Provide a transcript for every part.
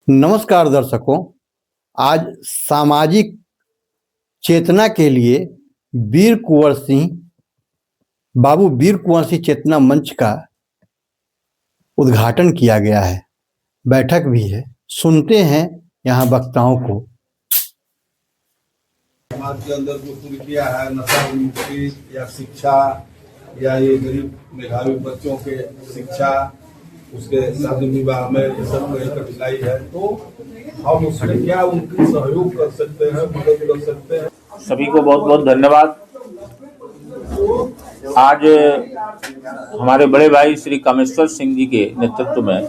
नमस्कार दर्शकों, आज सामाजिक चेतना के लिए वीर कुंवर सिंह बाबू वीर कुंवर सिंह चेतना मंच का उद्घाटन किया गया है। बैठक भी है। सुनते हैं यहाँ वक्ताओं को। समाज के अंदर जो कुरीतियां है, नशा मुक्ति या शिक्षा या ये गरीब मेधावी बच्चों के शिक्षा, उसके शादी विवाह में ये सब कहीं कठिनाई है, तो हम उसमें क्या उनकी सहयोग कर सकते हैं, मदद कर सकते हैं। सभी को बहुत बहुत धन्यवाद। आज हमारे बड़े भाई श्री कामेश्वर सिंह जी के नेतृत्व में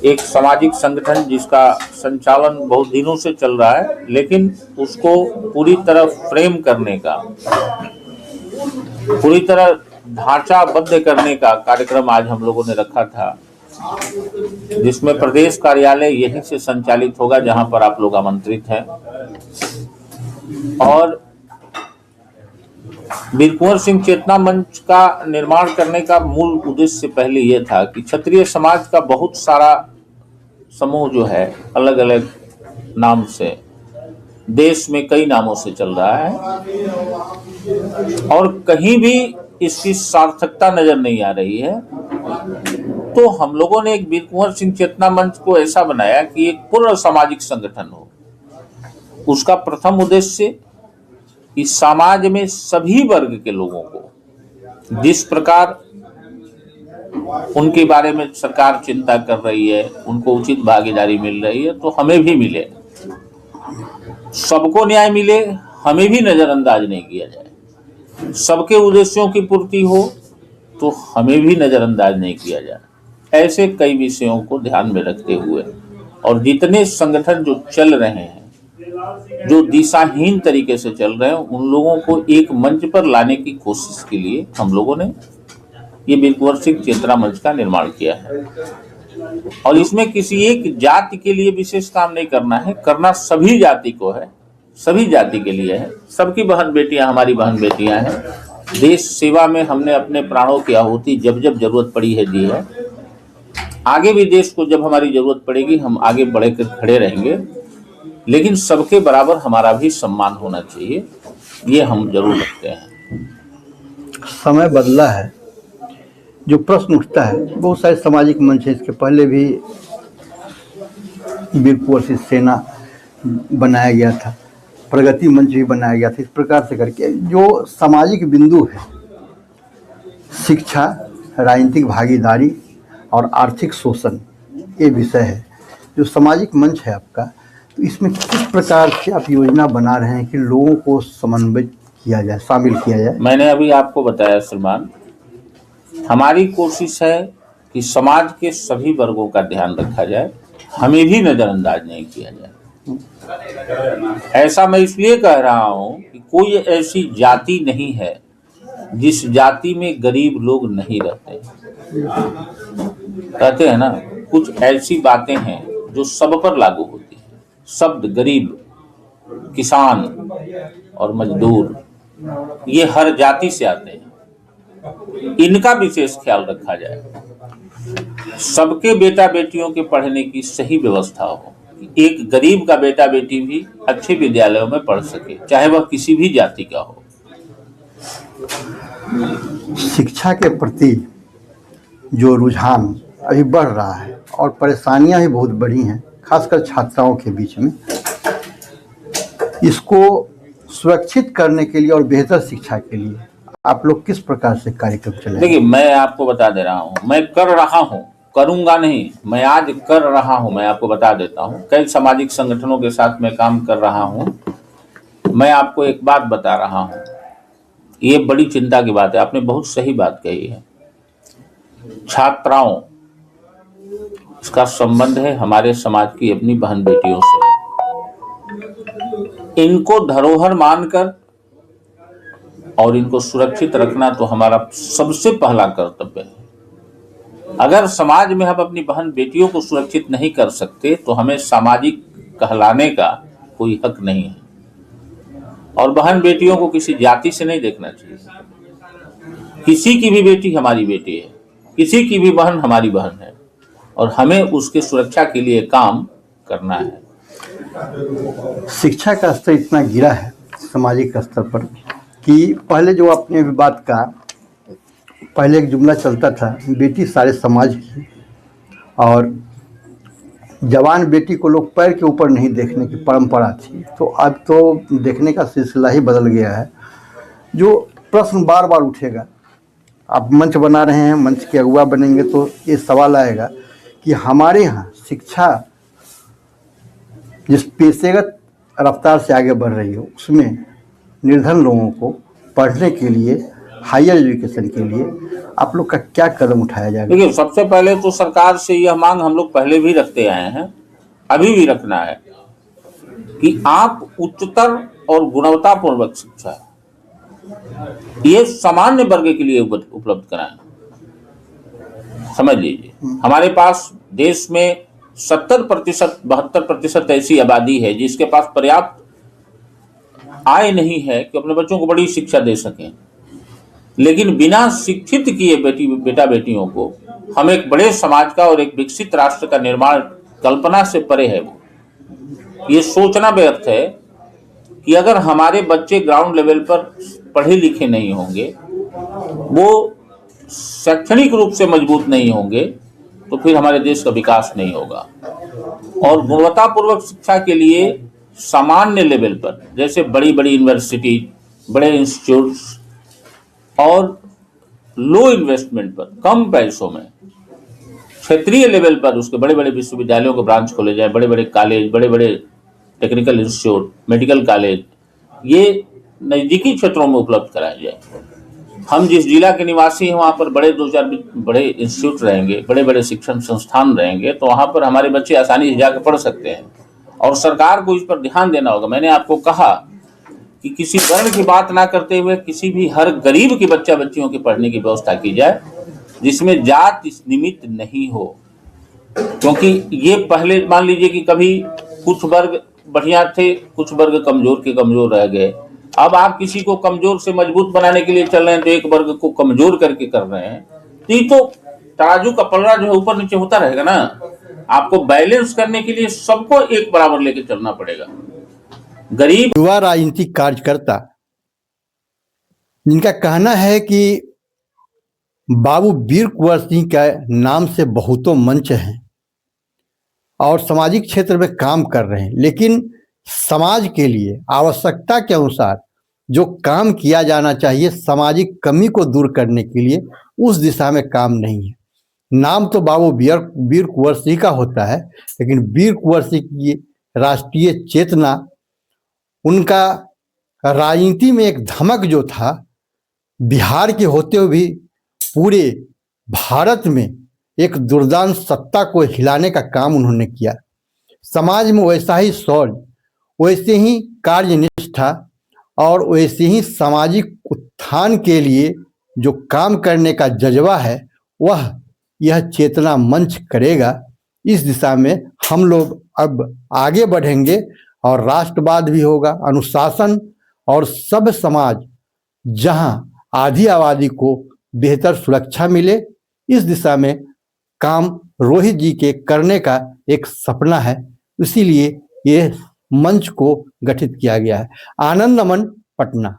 एक सामाजिक संगठन जिसका संचालन बहुत दिनों से चल रहा है, लेकिन उसको पूरी तरह फ्रेम करने का, पूरी तरह ढांचाबद्ध करने का कार्यक्रम आज हम लोगों ने रखा था, जिसमें प्रदेश कार्यालय यहीं से संचालित होगा जहां पर आप लोग आमंत्रित हैं। और वीर कुंवर सिंह चेतना मंच का निर्माण करने का मूल उद्देश्य पहले यह था कि क्षत्रिय समाज का बहुत सारा समूह जो है अलग अलग नाम से देश में कई नामों से चल रहा है और कहीं भी इसकी सार्थकता नजर नहीं आ रही है। तो हम लोगों ने एक वीर कुंवर सिंह चेतना मंच को ऐसा बनाया कि एक पूर्ण सामाजिक संगठन हो। उसका प्रथम उद्देश्य इस समाज में सभी वर्ग के लोगों को जिस प्रकार उनके बारे में सरकार चिंता कर रही है, उनको उचित भागीदारी मिल रही है, तो हमें भी मिले, सबको न्याय मिले, हमें भी नजरअंदाज नहीं किया जाए, सबके उद्देश्यों की पूर्ति हो तो हमें भी नजरअंदाज नहीं किया जाए। ऐसे कई विषयों को ध्यान में रखते हुए और जितने संगठन जो चल रहे हैं, जो दिशाहीन तरीके से चल रहे हैं, उन लोगों को एक मंच पर लाने की कोशिश के लिए हम लोगों ने ये वीर कुंवर सिंह चेतना मंच का निर्माण किया है। और इसमें किसी एक जाति के लिए विशेष काम नहीं करना है, करना सभी जाति को है, सभी जाति के लिए है। सबकी बहन बेटियां हमारी बहन बेटियां हैं। देश सेवा में हमने अपने प्राणों की आहुति जब जब जरूरत पड़ी है दी है। आगे भी देश को जब हमारी जरूरत पड़ेगी हम आगे बढ़ कर खड़े रहेंगे, लेकिन सबके बराबर हमारा भी सम्मान होना चाहिए, ये हम जरूर रखते हैं। समय बदला है, जो प्रश्न उठता है, बहुत सारे सामाजिक मंच है। इसके पहले भी वीर कुंवर सिंह सेना बनाया गया था, प्रगति मंच भी बनाया गया था। इस प्रकार से करके जो सामाजिक बिंदु है, शिक्षा, राजनीतिक भागीदारी और आर्थिक शोषण, ये विषय है जो सामाजिक मंच है आपका। तो इसमें किस प्रकार से आप योजना बना रहे हैं कि लोगों को समन्वित किया जाए, शामिल किया जाए? मैंने अभी आपको बताया श्रीमान, हमारी कोशिश है कि समाज के सभी वर्गों का ध्यान रखा जाए, हमें भी नजरअंदाज नहीं किया जाए। ऐसा मैं इसलिए कह रहा हूं कि कोई ऐसी जाति नहीं है जिस जाति में गरीब लोग नहीं रहते। कहते हैं ना, कुछ ऐसी बातें हैं जो सब पर लागू होती है। शब्द गरीब, किसान और मजदूर, ये हर जाति से आते हैं, इनका विशेष ख्याल रखा जाए। सबके बेटा बेटियों के पढ़ने की सही व्यवस्था हो, एक गरीब का बेटा बेटी भी अच्छे विद्यालयों में पढ़ सके, चाहे वह किसी भी जाति का हो। शिक्षा के प्रति जो रुझान अभी बढ़ रहा है और परेशानियां भी बहुत बड़ी हैं, खासकर छात्राओं के बीच में, इसको सुरक्षित करने के लिए और बेहतर शिक्षा के लिए आप लोग किस प्रकार से कार्यक्रम चलाएंगे? देखिए, मैं आपको बता दे रहा हूँ, मैं कर रहा हूँ, करूंगा नहीं, मैं आज कर रहा हूँ। मैं आपको बता देता हूँ, कई सामाजिक संगठनों के साथ मैं काम कर रहा हूँ। मैं आपको एक बात बता रहा हूँ, ये बड़ी चिंता की बात है, आपने बहुत सही बात कही है। छात्राओं, इसका संबंध है हमारे समाज की अपनी बहन बेटियों से। इनको धरोहर मानकर और इनको सुरक्षित रखना तो हमारा सबसे पहला कर्तव्य है। अगर समाज में हम अपनी बहन बेटियों को सुरक्षित नहीं कर सकते तो हमें सामाजिक कहलाने का कोई हक नहीं है। और बहन बेटियों को किसी जाति से नहीं देखना चाहिए। किसी की भी बेटी हमारी बेटी है, किसी की भी बहन हमारी बहन है। और हमें उसकी सुरक्षा के लिए काम करना है। शिक्षा का स्तर इतना गिरा है सामाजिक स्तर पर कि पहले जो आपने अभी बात कहा, पहले एक जुमला चलता था, बेटी सारे समाज की, और जवान बेटी को लोग पैर के ऊपर नहीं देखने की परंपरा थी। तो अब तो देखने का सिलसिला ही बदल गया है। जो प्रश्न बार बार उठेगा, आप मंच बना रहे हैं, मंच के अगुवा बनेंगे, तो ये सवाल आएगा कि हमारे यहाँ शिक्षा जिस पेशेगत रफ्तार से आगे बढ़ रही हो, उसमें निर्धन लोगों को पढ़ने के लिए, हायर एजुकेशन के लिए आप लोग का क्या कदम उठाया जाएगा? देखिए, सबसे पहले तो सरकार से यह मांग हम लोग पहले भी रखते आए हैं, अभी भी रखना है कि आप उच्चतर और गुणवत्तापूर्वक शिक्षा ये सामान्य वर्ग के लिए उपलब्ध कराएं। समझ लीजिए, हमारे पास देश में 70% 72% ऐसी आबादी है जिसके पास पर्याप्त आय नहीं है कि अपने बच्चों को बड़ी शिक्षा दे सकें। लेकिन बिना शिक्षित किए बेटा बेटियों को हम एक बड़े समाज का और एक विकसित राष्ट्र का निर्माण कल्पना से परे है। वो ये सोचना व्यर्थ है कि अगर हमारे बच्चे ग्राउंड लेवल पर पढ़े लिखे नहीं होंगे, वो शैक्षणिक रूप से मजबूत नहीं होंगे, तो फिर हमारे देश का विकास नहीं होगा। और गुणवत्तापूर्वक शिक्षा के लिए सामान्य लेवल पर, जैसे बड़ी बड़ी यूनिवर्सिटी, बड़े इंस्टीट्यूट्स, और लो इन्वेस्टमेंट पर, कम पैसों में, क्षेत्रीय लेवल पर उसके बड़े बड़े विश्वविद्यालयों के ब्रांच खोले जाए, बड़े बड़े कॉलेज, बड़े बड़े टेक्निकल इंस्टीट्यूट, मेडिकल कॉलेज, ये नज़दीकी क्षेत्रों में उपलब्ध कराया जाए। हम जिस जिला के निवासी हैं वहाँ पर बड़े 2-4 बड़े इंस्टीट्यूट रहेंगे, बड़े बड़े शिक्षण संस्थान रहेंगे, तो वहाँ पर हमारे बच्चे आसानी से जाकर पढ़ सकते हैं। और सरकार को इस पर ध्यान देना होगा। मैंने आपको कहा कि किसी वर्ण की बात ना करते हुए किसी भी हर गरीब की बच्चियों की पढ़ने की व्यवस्था की जाए, जिसमें जात निमित्त नहीं हो। क्योंकि ये पहले मान लीजिए कि कभी कुछ वर्ग बढ़िया थे, कुछ वर्ग कमजोर रह गए। अब आप किसी को कमजोर से मजबूत बनाने के लिए चल रहे हैं तो एक वर्ग को कमजोर करके कर रहे हैं, तो तराजू का पलड़ा जो है ऊपर नीचे होता रहेगा ना। आपको बैलेंस करने के लिए सबको एक बराबर लेके चलना पड़ेगा। गरीब युवा राजनीतिक कार्यकर्ता जिनका कहना है कि बाबू वीर कुंवर सिंह के नाम से बहुतों मंच हैं और सामाजिक क्षेत्र में काम कर रहे हैं, लेकिन समाज के लिए आवश्यकता के अनुसार जो काम किया जाना चाहिए सामाजिक कमी को दूर करने के लिए, उस दिशा में काम नहीं है। नाम तो बाबू वीर कुंवर सिंह का होता है, लेकिन वीर कुंवर सिंह की राष्ट्रीय चेतना, उनका राजनीति में एक धमक जो था, बिहार के होते हुए भी पूरे भारत में एक दुर्दांत सत्ता को हिलाने का काम उन्होंने किया। समाज में वैसा ही शौर्य, वैसे ही कार्यनिष्ठा और वैसे ही सामाजिक उत्थान के लिए जो काम करने का जज्बा है, वह यह चेतना मंच करेगा। इस दिशा में हम लोग अब आगे बढ़ेंगे और राष्ट्रवाद भी होगा, अनुशासन, और सब समाज जहां आधी आबादी को बेहतर सुरक्षा मिले, इस दिशा में काम रोहित जी के करने का एक सपना है। इसीलिए ये मंच को गठित किया गया है। आनंद अमन, पटना।